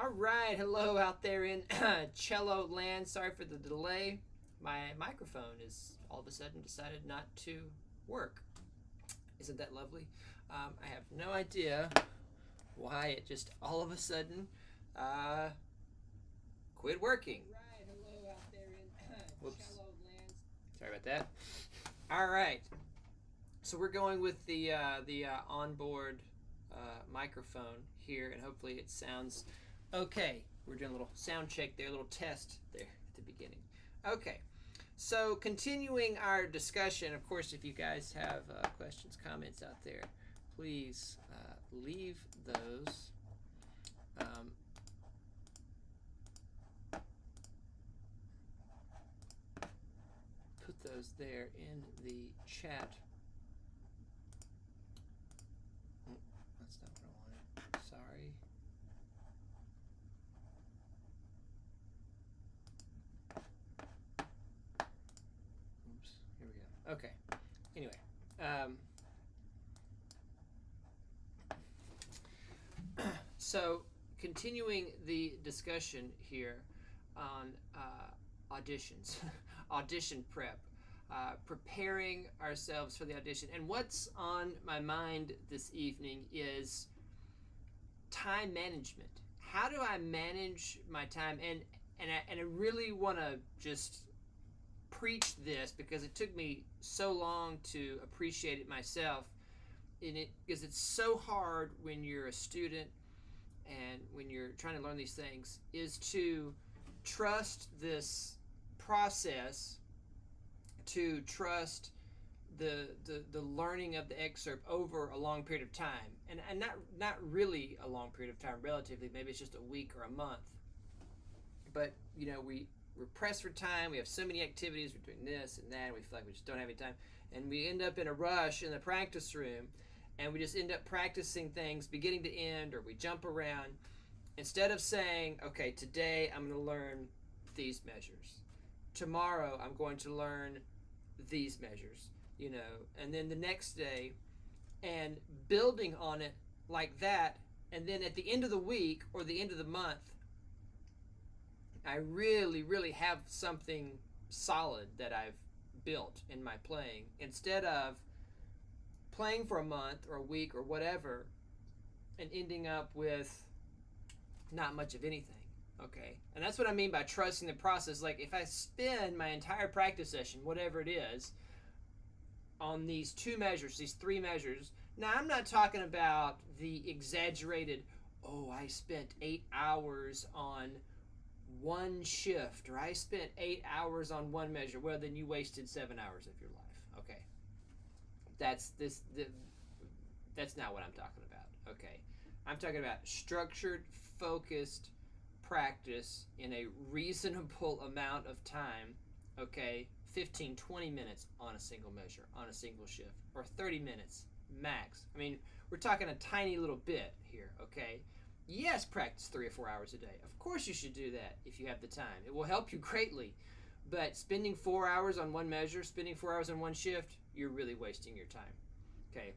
All right, hello out there in cello land. Sorry for the delay. My microphone is all of a sudden decided not to work. Isn't that lovely? I have no idea why it just all of a sudden quit working. Right, hello out there in cello land. Sorry about that. All right, so we're going with the onboard microphone here, and hopefully it sounds okay. We're doing a little sound check there, a little test there at the beginning. Okay, so continuing our discussion, of course, if you guys have questions, comments out there, please leave those. Put those there in the chat. That's not what I wanted. Sorry. Oops. Here we go. Okay. Anyway. So, continuing the discussion here on auditions, audition prep, preparing ourselves for the audition. And what's on my mind this evening is time management. How do I manage my time? And I really want to just preach this because it took me so long to appreciate it myself. Because it's so hard when you're a student and when you're trying to learn these things, is to trust this process, to trust the learning of the excerpt over a long period of time, and not really a long period of time relatively. Maybe it's just a week or a month, but you know, we're pressed for time. We have so many activities, we're doing this and that, and we feel like we just don't have any time, and we end up in a rush in the practice room, and we just end up practicing things beginning to end, or we jump around instead of saying, okay, today I'm going to learn these measures, tomorrow I'm going to learn these measures, you know, and then the next day, and building on it like that. And then at the end of the week or the end of the month, I really have something solid that I've built in my playing, instead of playing for a month or a week or whatever and ending up with not much of anything. Okay, and that's what I mean by trusting the process. Like, if I spend my entire practice session, whatever it is, on these two measures, these three measures. Now, I'm not talking about the exaggerated, oh, I spent 8 hours on one shift, or I spent 8 hours on one measure. Well, then you wasted 7 hours of your life. Okay, that's not what I'm talking about. Okay, I'm talking about structured, focused practice in a reasonable amount of time. Okay, 15, 20 minutes on a single measure, on a single shift, or 30 minutes max. I mean, we're talking a tiny little bit here. Okay, yes, practice 3 or 4 hours a day. Of course you should do that if you have the time. It will help you greatly. But spending 4 hours on one measure, spending 4 hours on one shift, you're really wasting your time. Okay,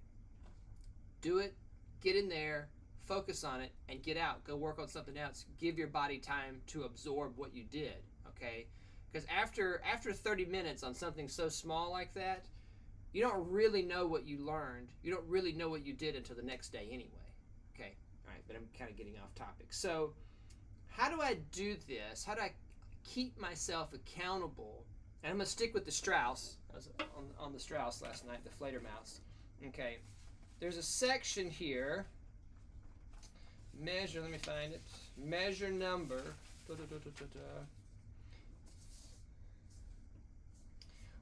do it, get in there, focus on it, and get out. Go work on something else. Give your body time to absorb what you did. Okay, because after 30 minutes on something so small like that, you don't really know what you learned. You don't really know what you did until the next day anyway. Okay, all right, but I'm kind of getting off topic. So how do I do this? How do I keep myself accountable? And I'm going to stick with the Strauss. I was on the Strauss last night, the Fledermaus. Okay, there's a section here. Measure, let me find it. Measure number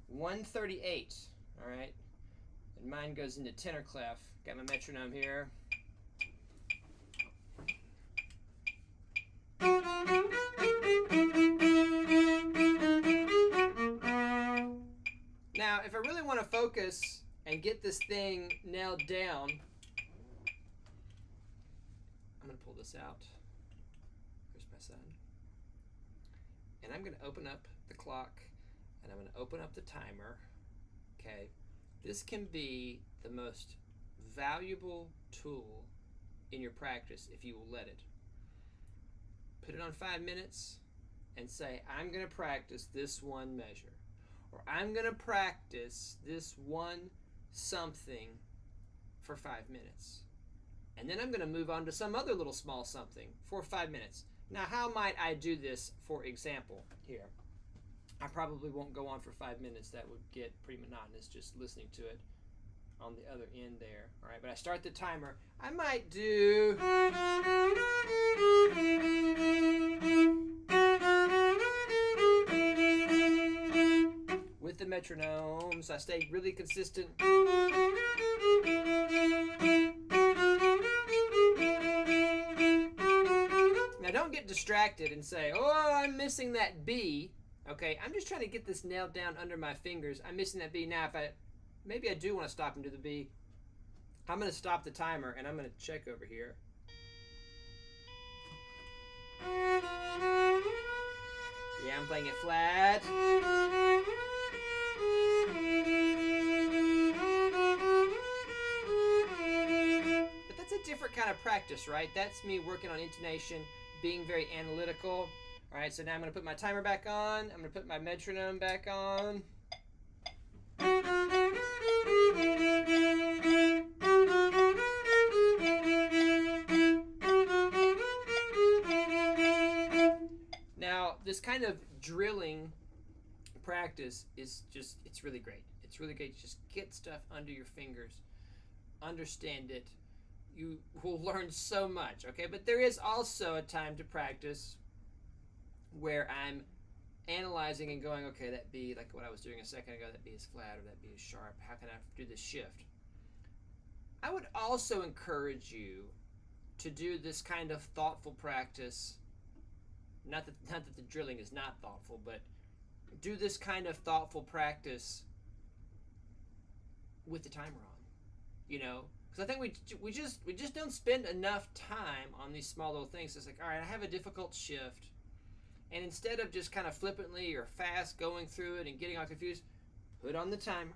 138. All right, and mine goes into tenor clef. Got my metronome here. Now, if I really want to focus and get this thing nailed down, I'm going to pull this out. Here's my son. And I'm going to open up the clock, and I'm going to open up the timer. Okay, this can be the most valuable tool in your practice if you will let it. put it on 5 minutes and say, I'm going to practice this one measure, or I'm going to practice this one something for 5 minutes. And then I'm going to move on to some other little small something for 5 minutes. Now, how might I do this, for example, here? I probably won't go on for 5 minutes. That would get pretty monotonous just listening to it on the other end there. All right, but I start the timer. I might do... with the metronomes, I stay really consistent. Now don't get distracted and say, oh, I'm missing that B. Okay, I'm just trying to get this nailed down under my fingers. I'm missing that B. Now, maybe I do want to stop and do the B. I'm going to stop the timer and I'm going to check over here. Yeah, I'm playing it flat. But that's a different kind of practice, right? That's me working on intonation, being very analytical. All right, so now I'm going to put my timer back on. I'm going to put my metronome back on. Now, this kind of drilling practice is just, it's really great. It's really great. Just get stuff under your fingers. Understand it. You will learn so much, okay? But there is also a time to practice where I'm analyzing and going, okay, that B, like what I was doing a second ago, that B is flat or that B is sharp. How can I do this shift? I would also encourage you to do this kind of thoughtful practice. Not that the drilling is not thoughtful, but do this kind of thoughtful practice with the timer on. You know, because I think we just don't spend enough time on these small little things. It's like, all right, I have a difficult shift. And instead of just kind of flippantly or fast going through it and getting all confused, put on the timer,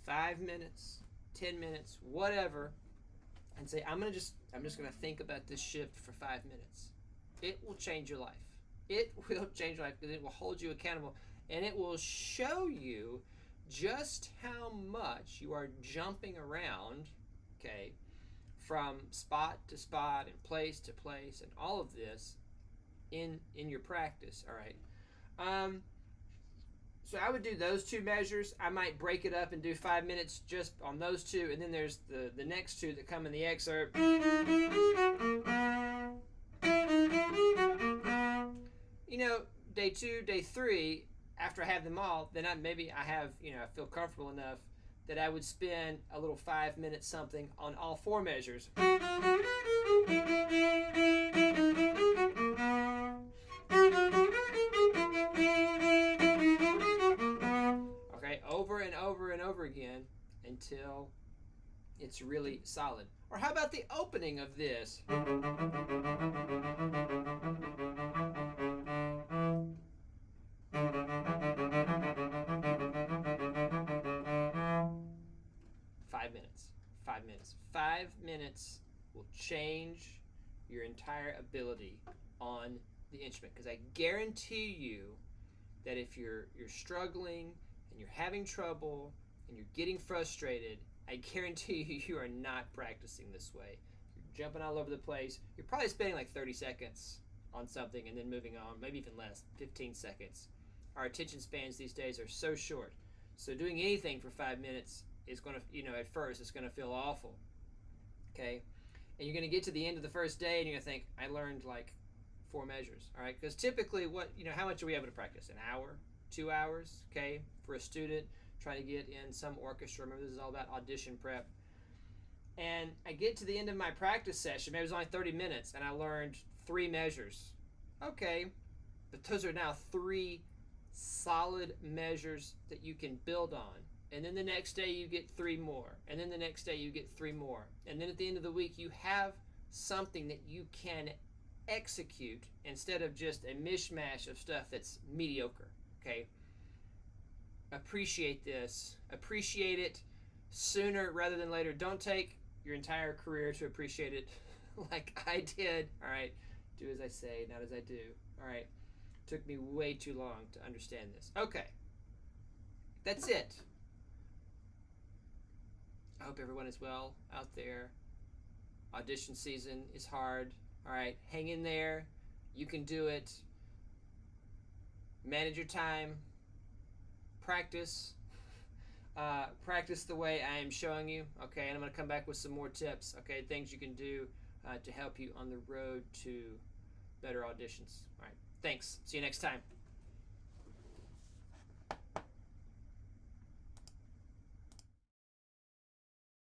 5 minutes, 10 minutes, whatever, and say, I'm just gonna think about this shift for 5 minutes. It will change your life. It will change your life because it will hold you accountable and it will show you just how much you are jumping around, okay, from spot to spot and place to place and all of this in your practice. All right. So I would do those two measures. I might break it up and do 5 minutes just on those two, and then there's the next two that come in the excerpt. You know, day 2, day 3, after I have them all, then I feel comfortable enough that I would spend a little 5 minutes something on all 4 measures. Okay, over and over and over again until it's really solid. Or how about the opening of this? 5 minutes. 5 minutes. 5 minutes will change your entire ability on the instrument, because I guarantee you that if you're struggling and you're having trouble and you're getting frustrated, I guarantee you are not practicing this way. You're jumping all over the place. You're probably spending like 30 seconds on something and then moving on, maybe even less, 15 seconds. Our attention spans these days are so short. So doing anything for 5 minutes is going to, at first it's going to feel awful. Okay? And you're going to get to the end of the first day and you're going to think, I learned like 4 measures. All right? Because typically how much are we able to practice? An hour? 2 hours? Okay? For a student trying to get in some orchestra. Remember, this is all about audition prep. And I get to the end of my practice session, maybe it was only 30 minutes, and I learned 3 measures. Okay, but those are now 3 solid measures that you can build on. And then the next day you get 3 more. And then the next day you get 3 more. And then at the end of the week you have something that you can execute instead of just a mishmash of stuff that's mediocre. Okay? Appreciate this. Appreciate it sooner rather than later. Don't take your entire career to appreciate it like I did. All right? Do as I say, not as I do. All right. Took me way too long to understand this. Okay. That's it. I hope everyone is well out there. Audition season is hard. All right. Hang in there. You can do it. Manage your time. Practice. Practice the way I am showing you. Okay. And I'm going to come back with some more tips. Okay. Things you can do to help you on the road to better auditions. All right. Thanks. See you next time.